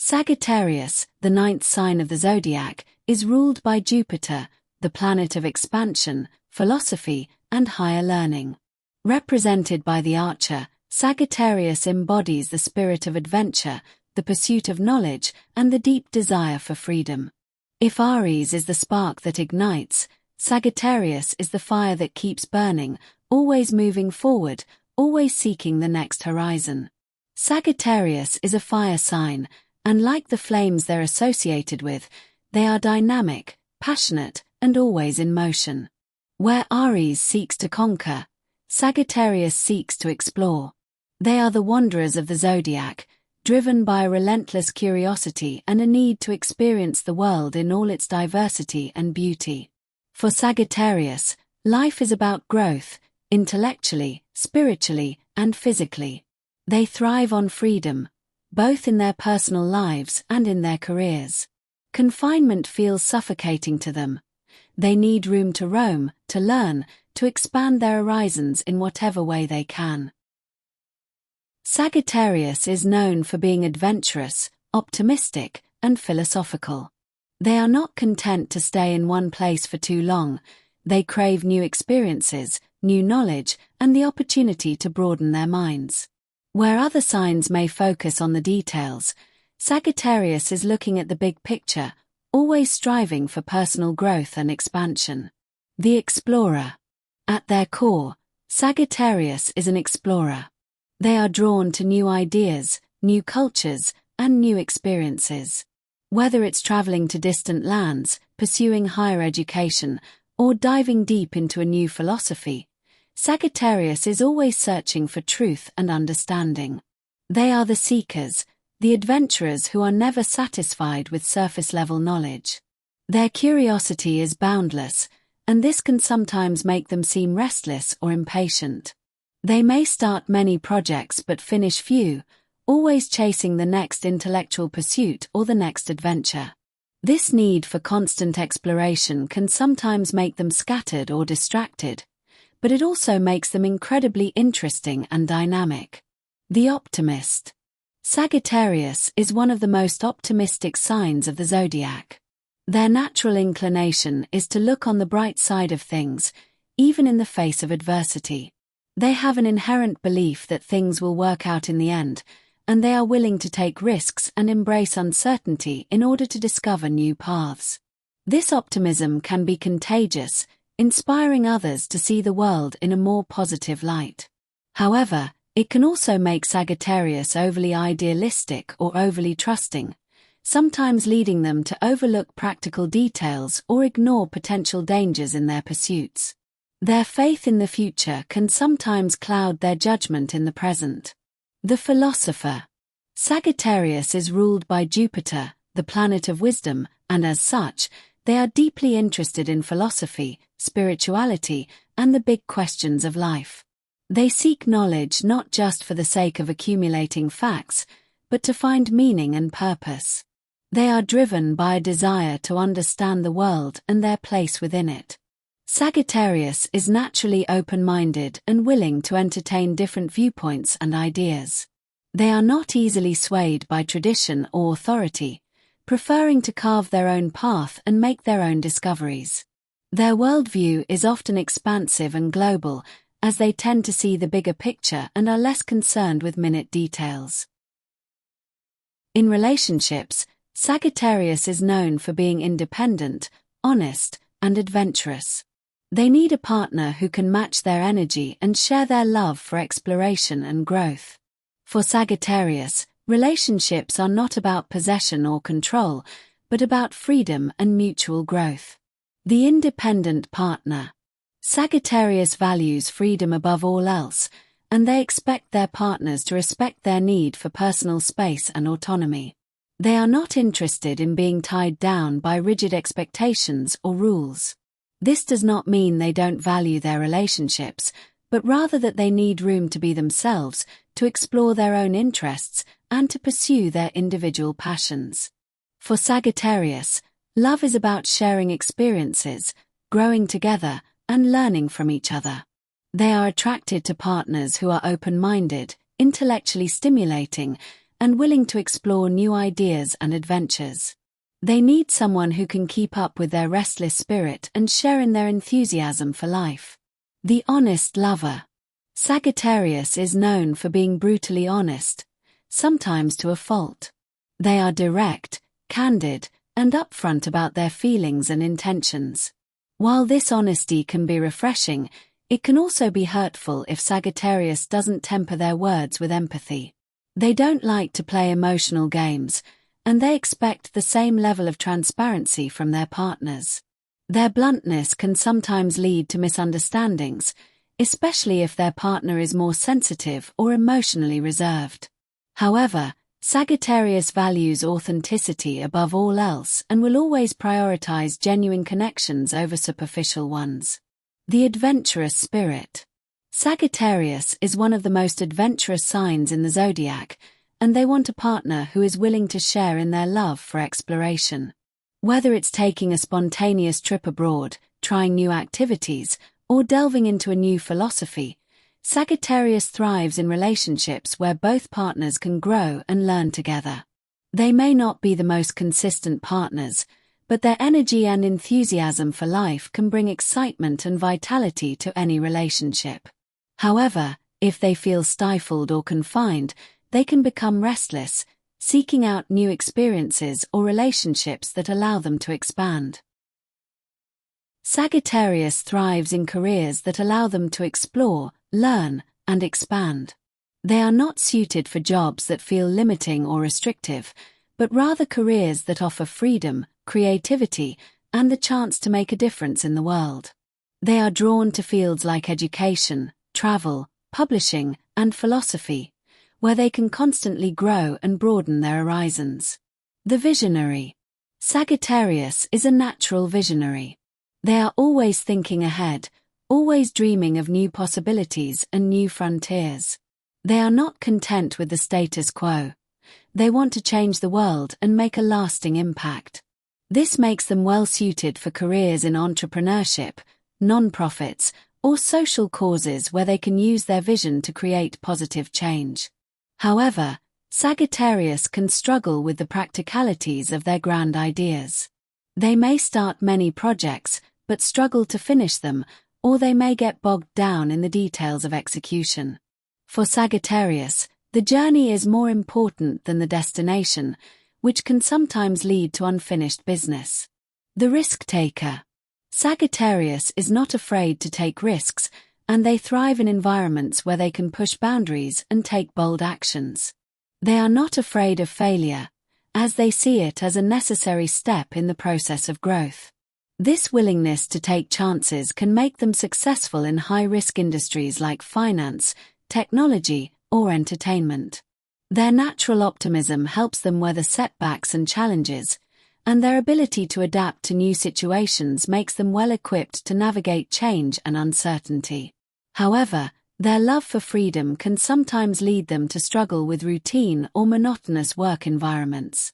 Sagittarius, the ninth sign of the zodiac, is ruled by Jupiter, the planet of expansion, philosophy, and higher learning. Represented by the archer, Sagittarius embodies the spirit of adventure, the pursuit of knowledge, and the deep desire for freedom. If Aries is the spark that ignites, Sagittarius is the fire that keeps burning, always moving forward, always seeking the next horizon. Sagittarius is a fire sign, and like the flames they're associated with, they are dynamic, passionate, and always in motion. Where Aries seeks to conquer, Sagittarius seeks to explore. They are the wanderers of the zodiac, driven by a relentless curiosity and a need to experience the world in all its diversity and beauty. For Sagittarius, life is about growth, intellectually, spiritually, and physically. They thrive on freedom, both in their personal lives and in their careers. Confinement feels suffocating to them. They need room to roam, to learn, to expand their horizons in whatever way they can. Sagittarius is known for being adventurous, optimistic, and philosophical. They are not content to stay in one place for too long. They crave new experiences, new knowledge, and the opportunity to broaden their minds. Where other signs may focus on the details, Sagittarius is looking at the big picture, always striving for personal growth and expansion. The explorer. At their core, Sagittarius is an explorer. They are drawn to new ideas, new cultures, and new experiences. Whether it's traveling to distant lands, pursuing higher education, or diving deep into a new philosophy, Sagittarius is always searching for truth and understanding. They are the seekers, the adventurers who are never satisfied with surface-level knowledge. Their curiosity is boundless, and this can sometimes make them seem restless or impatient. They may start many projects but finish few, always chasing the next intellectual pursuit or the next adventure. This need for constant exploration can sometimes make them scattered or distracted, but it also makes them incredibly interesting and dynamic. The optimist. Sagittarius is one of the most optimistic signs of the zodiac. Their natural inclination is to look on the bright side of things, even in the face of adversity. They have an inherent belief that things will work out in the end, and they are willing to take risks and embrace uncertainty in order to discover new paths. This optimism can be contagious, inspiring others to see the world in a more positive light. However, it can also make Sagittarius overly idealistic or overly trusting, sometimes leading them to overlook practical details or ignore potential dangers in their pursuits. Their faith in the future can sometimes cloud their judgment in the present. The philosopher. Sagittarius is ruled by Jupiter, the planet of wisdom, and as such, they are deeply interested in philosophy, spirituality, and the big questions of life. They seek knowledge not just for the sake of accumulating facts, but to find meaning and purpose. They are driven by a desire to understand the world and their place within it. Sagittarius is naturally open-minded and willing to entertain different viewpoints and ideas. They are not easily swayed by tradition or authority, preferring to carve their own path and make their own discoveries. Their worldview is often expansive and global, as they tend to see the bigger picture and are less concerned with minute details. In relationships, Sagittarius is known for being independent, honest, and adventurous. They need a partner who can match their energy and share their love for exploration and growth. For Sagittarius, relationships are not about possession or control, but about freedom and mutual growth. The independent partner. Sagittarius values freedom above all else, and they expect their partners to respect their need for personal space and autonomy. They are not interested in being tied down by rigid expectations or rules. This does not mean they don't value their relationships, but rather that they need room to be themselves, to explore their own interests, and to pursue their individual passions. For Sagittarius, love is about sharing experiences, growing together, and learning from each other. They are attracted to partners who are open-minded, intellectually stimulating, and willing to explore new ideas and adventures. They need someone who can keep up with their restless spirit and share in their enthusiasm for life. The honest lover. Sagittarius is known for being brutally honest, sometimes to a fault. They are direct, candid, and upfront about their feelings and intentions. While this honesty can be refreshing, it can also be hurtful if Sagittarius doesn't temper their words with empathy. They don't like to play emotional games, and they expect the same level of transparency from their partners. Their bluntness can sometimes lead to misunderstandings, especially if their partner is more sensitive or emotionally reserved. However, Sagittarius values authenticity above all else and will always prioritize genuine connections over superficial ones. The adventurous spirit. Sagittarius is one of the most adventurous signs in the zodiac, and they want a partner who is willing to share in their love for exploration. Whether it's taking a spontaneous trip abroad, trying new activities, or delving into a new philosophy, Sagittarius thrives in relationships where both partners can grow and learn together. They may not be the most consistent partners, but their energy and enthusiasm for life can bring excitement and vitality to any relationship. However, if they feel stifled or confined, they can become restless, seeking out new experiences or relationships that allow them to expand. Sagittarius thrives in careers that allow them to explore, learn, and expand. They are not suited for jobs that feel limiting or restrictive, but rather careers that offer freedom, creativity, and the chance to make a difference in the world. They are drawn to fields like education, travel, publishing, and philosophy, where they can constantly grow and broaden their horizons. The visionary. Sagittarius is a natural visionary. They are always thinking ahead, always dreaming of new possibilities and new frontiers. They are not content with the status quo. They want to change the world and make a lasting impact. This makes them well suited for careers in entrepreneurship, non-profits, or social causes where they can use their vision to create positive change. However, Sagittarius can struggle with the practicalities of their grand ideas. They may start many projects, but struggle to finish them, or they may get bogged down in the details of execution. For Sagittarius, the journey is more important than the destination, which can sometimes lead to unfinished business. The risk taker. Sagittarius is not afraid to take risks, and they thrive in environments where they can push boundaries and take bold actions. They are not afraid of failure, as they see it as a necessary step in the process of growth. This willingness to take chances can make them successful in high-risk industries like finance, technology, or entertainment. Their natural optimism helps them weather setbacks and challenges, and their ability to adapt to new situations makes them well equipped to navigate change and uncertainty. However, their love for freedom can sometimes lead them to struggle with routine or monotonous work environments.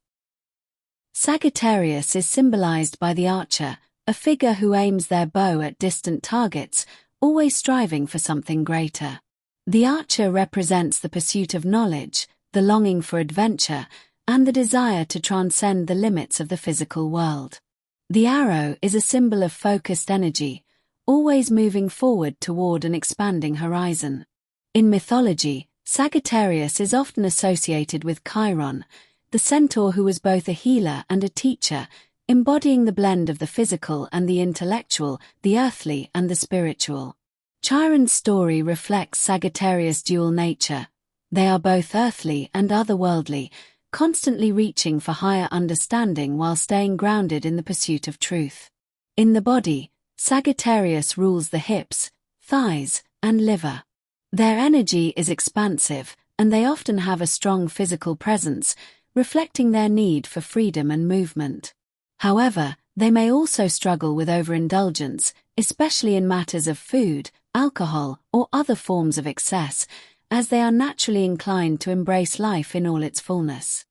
Sagittarius is symbolized by the archer, a figure who aims their bow at distant targets, always striving for something greater. The archer represents the pursuit of knowledge, the longing for adventure, and the desire to transcend the limits of the physical world. The arrow is a symbol of focused energy, always moving forward toward an expanding horizon. In mythology, Sagittarius is often associated with Chiron, the centaur who was both a healer and a teacher, embodying the blend of the physical and the intellectual, the earthly and the spiritual. Chiron's story reflects Sagittarius' dual nature. They are both earthly and otherworldly, constantly reaching for higher understanding while staying grounded in the pursuit of truth. In the body, Sagittarius rules the hips, thighs, and liver. Their energy is expansive, and they often have a strong physical presence, reflecting their need for freedom and movement. However, they may also struggle with overindulgence, especially in matters of food, alcohol, or other forms of excess, as they are naturally inclined to embrace life in all its fullness.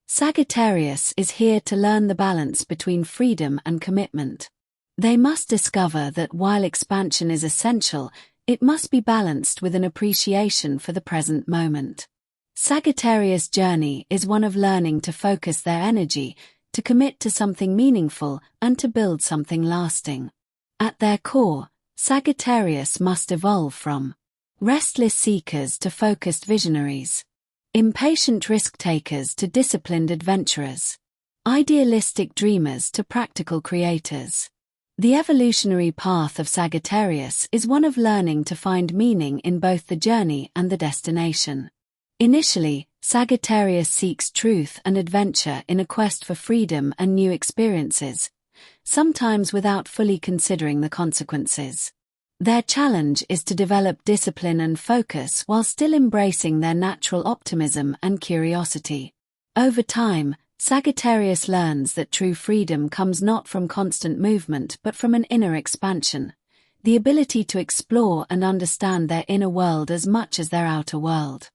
Sagittarius is here to learn the balance between freedom and commitment. They must discover that while expansion is essential, it must be balanced with an appreciation for the present moment. Sagittarius' journey is one of learning to focus their energy, to commit to something meaningful, and to build something lasting. At their core, Sagittarius must evolve from restless seekers to focused visionaries, impatient risk-takers to disciplined adventurers, idealistic dreamers to practical creators. The evolutionary path of Sagittarius is one of learning to find meaning in both the journey and the destination. Initially, Sagittarius seeks truth and adventure in a quest for freedom and new experiences, sometimes without fully considering the consequences. Their challenge is to develop discipline and focus while still embracing their natural optimism and curiosity. Over time, Sagittarius learns that true freedom comes not from constant movement but from an inner expansion, the ability to explore and understand their inner world as much as their outer world.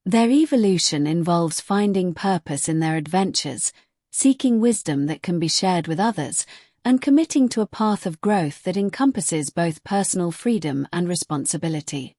Their evolution involves finding purpose in their adventures, seeking wisdom that can be shared with others, and committing to a path of growth that encompasses both personal freedom and responsibility.